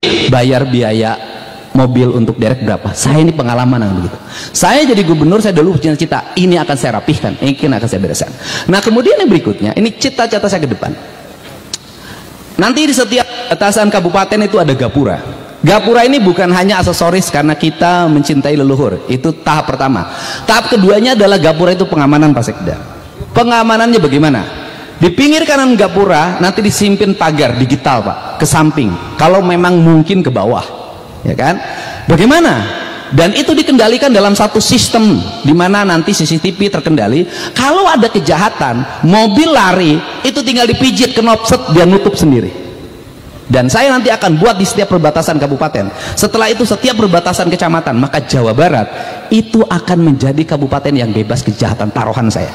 bayar biaya mobil untuk derek berapa? Saya ini pengalaman begitu. Saya jadi gubernur, saya dulu cita-cita ini akan saya rapihkan, ini akan saya bereskan. Nah kemudian yang berikutnya, ini cita-cita saya ke depan. Nanti di setiap atasan kabupaten itu ada gapura. Gapura ini bukan hanya aksesoris karena kita mencintai leluhur, itu tahap pertama. Tahap keduanya adalah gapura itu pengamanan Pak Sekda. Pengamanannya bagaimana? Di pinggir kanan gapura nanti disimpan pagar digital Pak, ke samping. Kalau memang mungkin ke bawah, ya kan? Bagaimana? Dan itu dikendalikan dalam satu sistem di mana nanti CCTV terkendali. Kalau ada kejahatan, mobil lari itu tinggal dipijit knop set, dia nutup sendiri. Dan saya nanti akan buat di setiap perbatasan kabupaten. Setelah itu setiap perbatasan kecamatan, maka Jawa Barat itu akan menjadi kabupaten yang bebas kejahatan, taruhan saya.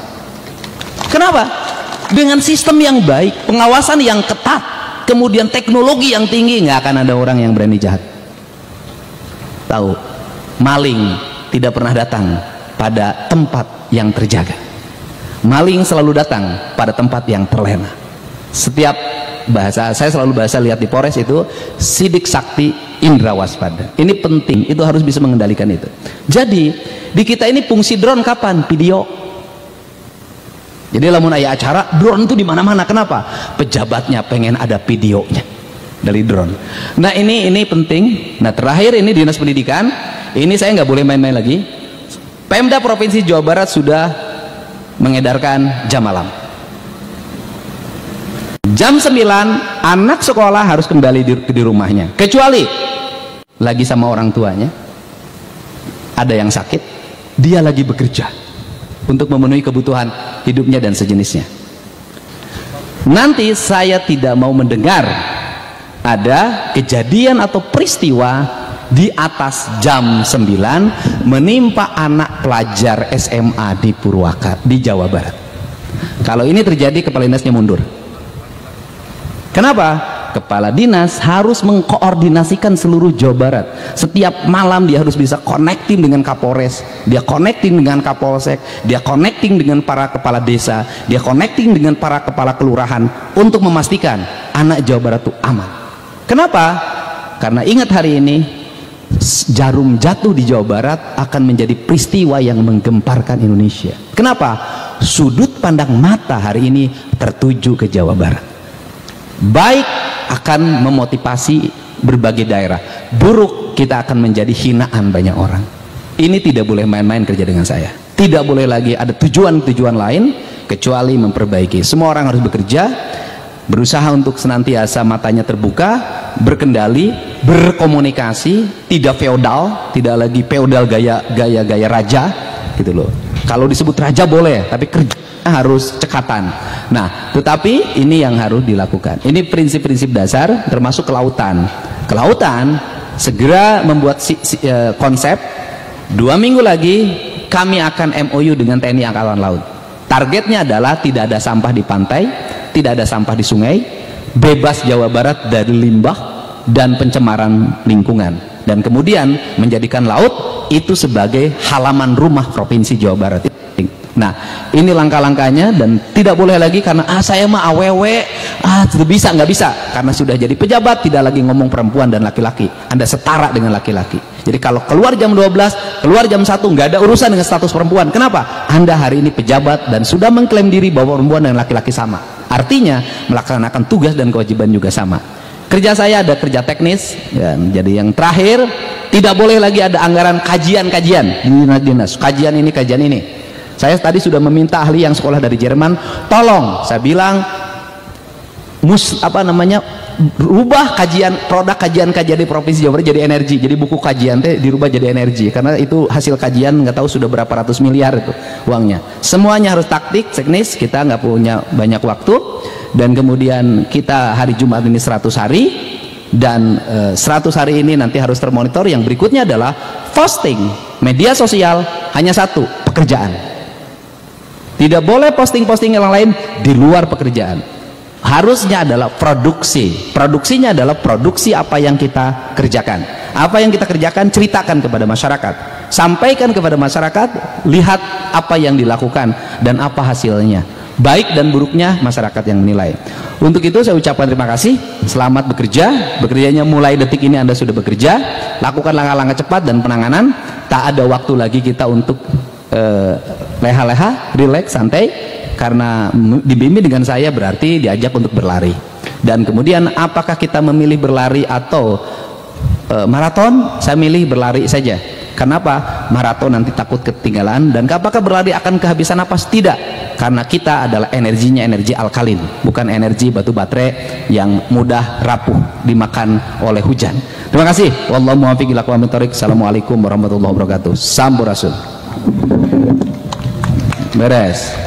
Kenapa? Dengan sistem yang baik, pengawasan yang ketat, kemudian teknologi yang tinggi, nggak akan ada orang yang berani jahat. Tahu, maling tidak pernah datang pada tempat yang terjaga. Maling selalu datang pada tempat yang terlena. Setiap bahasa, saya selalu bahasa lihat di Polres itu sidik sakti indra waspada. Ini penting, itu harus bisa mengendalikan itu. Jadi di kita ini fungsi drone kapan? Video. Jadi lamun aya acara drone itu di mana-mana. Kenapa? Pejabatnya pengen ada videonya dari drone. Nah ini penting. Nah terakhir ini Dinas Pendidikan, ini saya nggak boleh main-main lagi. Pemda Provinsi Jawa Barat sudah mengedarkan jam malam. Jam 9 anak sekolah harus kembali di rumahnya, kecuali lagi sama orang tuanya, ada yang sakit, dia lagi bekerja untuk memenuhi kebutuhan hidupnya dan sejenisnya. Nanti saya tidak mau mendengar ada kejadian atau peristiwa di atas jam 9 menimpa anak pelajar SMA di Purwakarta, di Jawa Barat. Kalau ini terjadi, kepala dinasnya mundur. Kenapa? Kepala dinas harus mengkoordinasikan seluruh Jawa Barat. Setiap malam dia harus bisa connecting dengan Kapolres, dia connecting dengan Kapolsek, dia connecting dengan para kepala desa, dia connecting dengan para kepala kelurahan untuk memastikan anak Jawa Barat itu aman. Kenapa? Karena ingat hari ini jarum jatuh di Jawa Barat akan menjadi peristiwa yang menggemparkan Indonesia. Kenapa? Sudut pandang mata hari ini tertuju ke Jawa Barat. Baik akan memotivasi berbagai daerah, buruk kita akan menjadi hinaan banyak orang. Ini tidak boleh main-main kerja dengan saya. Tidak boleh lagi ada tujuan-tujuan lain kecuali memperbaiki. Semua orang harus bekerja, berusaha untuk senantiasa matanya terbuka, berkendali, berkomunikasi, tidak feodal, tidak lagi feodal gaya raja gitu loh. Kalau disebut raja boleh, tapi kerja harus cekatan. Nah, tetapi ini yang harus dilakukan. Ini prinsip-prinsip dasar, termasuk kelautan. Kelautan segera membuat konsep. 2 minggu lagi kami akan MOU dengan TNI Angkatan Laut. Targetnya adalah tidak ada sampah di pantai, tidak ada sampah di sungai, bebas Jawa Barat dari limbah dan pencemaran lingkungan, dan kemudian menjadikan laut itu sebagai halaman rumah Provinsi Jawa Barat. Nah ini langkah-langkahnya, dan tidak boleh lagi karena saya mah awewe, tidak bisa, nggak bisa, karena sudah jadi pejabat tidak lagi ngomong perempuan dan laki-laki, Anda setara dengan laki-laki. Jadi kalau keluar jam 12, keluar jam 1, nggak ada urusan dengan status perempuan. Kenapa? Anda hari ini pejabat dan sudah mengklaim diri bahwa perempuan dan laki-laki sama, artinya melaksanakan tugas dan kewajiban juga sama. Kerja saya ada kerja teknis ya, jadi yang terakhir tidak boleh lagi ada anggaran kajian-kajian di dinas, kajian ini, kajian ini. Saya tadi sudah meminta ahli yang sekolah dari Jerman, tolong, saya bilang rubah kajian produk kajian di Provinsi Jawa Barat jadi energi. Jadi buku kajian dirubah jadi energi, karena itu hasil kajian nggak tahu sudah berapa ratus miliar itu uangnya. Semuanya harus taktik, teknis, kita nggak punya banyak waktu. Dan kemudian kita hari Jumat ini 100 hari, dan 100 hari ini nanti harus termonitor. Yang berikutnya adalah posting media sosial hanya satu, pekerjaan. Tidak boleh posting-posting yang lain di luar pekerjaan. Harusnya adalah produksi. Produksinya adalah produksi apa yang kita kerjakan. Apa yang kita kerjakan, ceritakan kepada masyarakat. Sampaikan kepada masyarakat, lihat apa yang dilakukan dan apa hasilnya. Baik dan buruknya masyarakat yang menilai. Untuk itu saya ucapkan terima kasih, selamat bekerja. Bekerjanya mulai detik ini Anda sudah bekerja. Lakukan langkah-langkah cepat dan penanganan. Tak ada waktu lagi kita untuk leha-leha, rileks, santai. Karena dibimbing dengan saya berarti diajak untuk berlari. Dan kemudian apakah kita memilih berlari atau maraton? Saya milih berlari saja. Kenapa? Maraton nanti takut ketinggalan. Dan apakah berlari akan kehabisan napas? Tidak, karena kita adalah energinya energi alkalin, bukan energi batu baterai yang mudah rapuh dimakan oleh hujan. Terima kasih. Wallahu muwaffiq ila aqwamit thoriq. Assalamualaikum warahmatullahi wabarakatuh. Sampurasun. Beres.